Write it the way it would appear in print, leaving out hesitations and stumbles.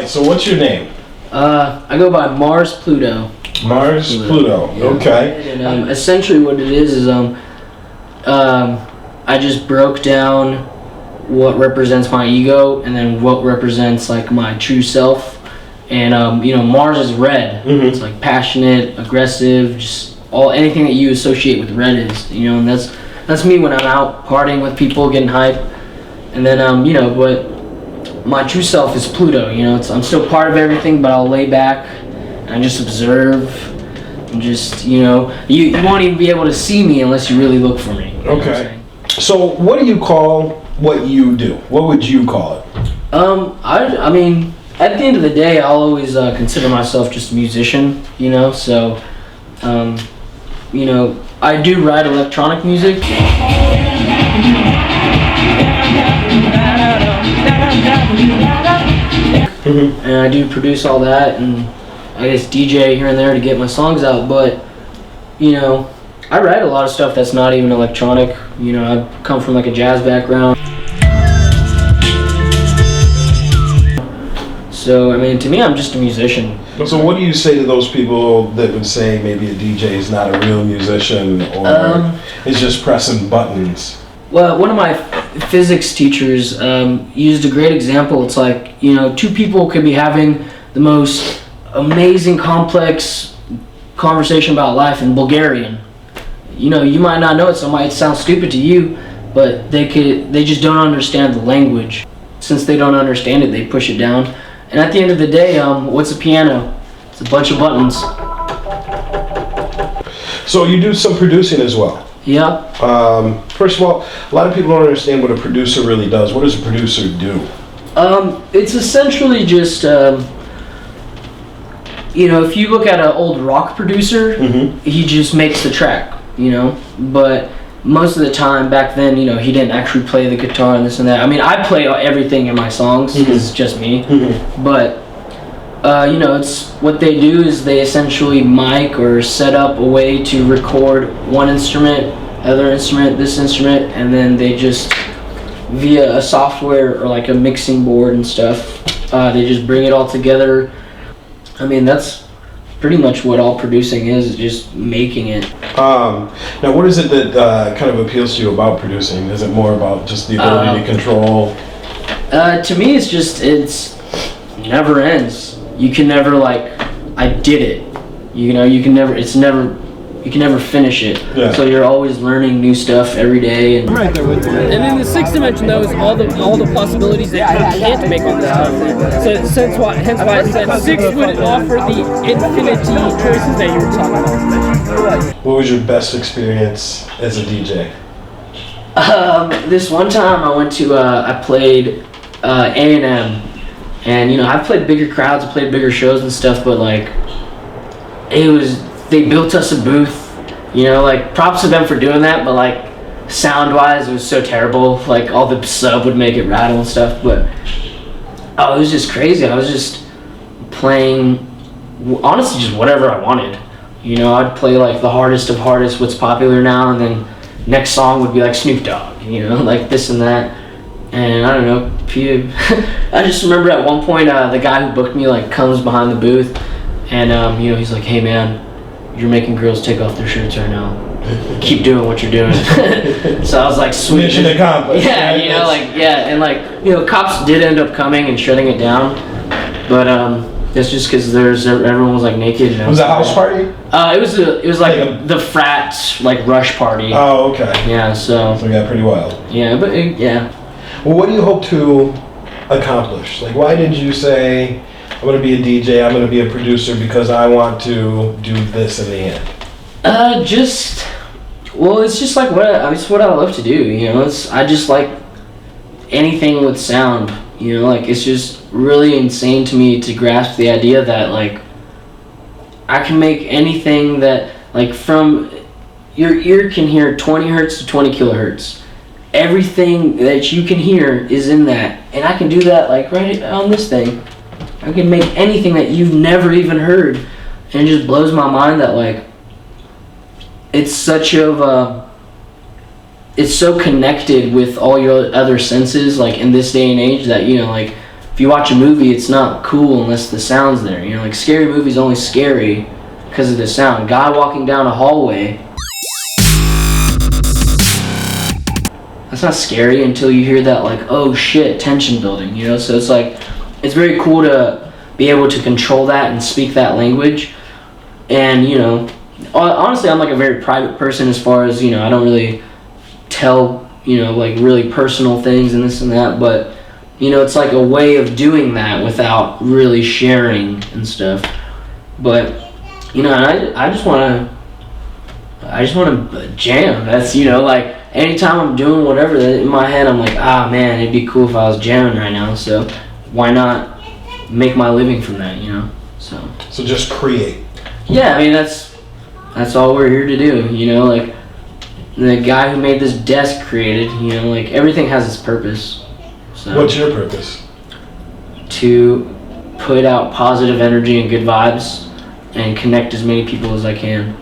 right, so what's your name? I go by Mars Pluto. Mars Pluto. Yeah. Okay. And essentially what it is I just broke down what represents my ego and then what represents like my true self. And Mars is red. Mm-hmm. It's like passionate, aggressive, just anything that you associate with red is, and that's me when I'm out partying with people, getting hype. And then but my true self is Pluto. I'm still part of everything, but I'll lay back and I just observe and just you won't even be able to see me unless you really look for me. Okay. So what do you call what you do? What would you call it? I mean, at the end of the day, I'll always consider myself just a musician, so, I do write electronic music. Mm-hmm. And I do produce all that, and I guess DJ here and there to get my songs out, but, I write a lot of stuff that's not even electronic. I come from like a jazz background. So, I mean, to me, I'm just a musician. So what do you say to those people that would say maybe a DJ is not a real musician or is just pressing buttons? Well, one of my physics teachers used a great example. It's like, two people could be having the most amazing, complex conversation about life in Bulgarian. You might not know it, so it might sound stupid to you, but they just don't understand the language. Since they don't understand it, they push it down. And at the end of the day, what's a piano? It's a bunch of buttons. So you do some producing as well? Yeah. First of all, a lot of people don't understand what a producer really does. What does a producer do? It's essentially just, if you look at an old rock producer, Mm-hmm. he just makes the track, But most of the time back then, he didn't actually play the guitar and this and that. I mean, I play everything in my songs. Mm-hmm. It's just me. Mm-hmm. But, it's what they do is they essentially mic or set up a way to record one instrument, other instrument, this instrument, and then they just, via a software or like a mixing board and stuff, they just bring it all together. I mean, that's pretty much what all producing is just making it. Now, what is it that kind of appeals to you about producing? Is it more about just the ability to control? To me, it's never ends. You can never I did it. You can never finish it. Yeah. So you're always learning new stuff every day. And then the sixth dimension, though, is all the possibilities that you can't make on this time. So hence why I said six would offer the infinity choices that you were talking about. What was your best experience as a DJ? This one time I went to I played A&M, and I've played bigger crowds, I played bigger shows and stuff, but they built us a booth. Props to them for doing that, but sound-wise, it was so terrible. All the sub would make it rattle and stuff, but it was just crazy. I was just playing, honestly, just whatever I wanted. I'd play the hardest of hardest, what's popular now, and then next song would be Snoop Dogg, this and that. And I don't know, I just remember at one point, the guy who booked me comes behind the booth, and he's like, "Hey man, you're making girls take off their shirts right now. Keep doing what you're doing." So I was like, "Sweet." Mission accomplished. Yeah, and cops did end up coming and shutting it down, but that's just because everyone was naked. And was it a house party? It was the frat rush party. Oh, okay. Yeah, so it got pretty wild. Yeah, but yeah. Well, what do you hope to accomplish? Why did you say, I'm going to be a DJ, I'm going to be a producer because I want to do this in the end? It's just what I love to do, I just like anything with sound, it's just really insane to me to grasp the idea that I can make anything that from your ear can hear 20 hertz to 20 kilohertz. Everything that you can hear is in that, and I can do that right on this thing. I can make anything that you've never even heard, and it just blows my mind that it's it's so connected with all your other senses in this day and age that if you watch a movie, it's not cool unless the sound's there. You know, like scary movies only scary because of the sound. Guy walking down a hallway, that's not scary until you hear that, like, oh shit, tension building, you know? So it's like, it's very cool to be able to control that and speak that language. And, you know, honestly, I'm like a very private person as far as, you know, I don't really tell, you know, like really personal things and this and that, but, you know, it's like a way of doing that without really sharing and stuff. But, you know, and I just want to jam. That's, you know, like, anytime I'm doing whatever, in my head I'm like, ah man, it'd be cool if I was jamming right now, so why not make my living from that, you know? So just create. Yeah, I mean, that's all we're here to do, you know? Like, the guy who made this desk created, you know, like, everything has its purpose. So What's your purpose? to put out positive energy and good vibes and connect as many people as I can.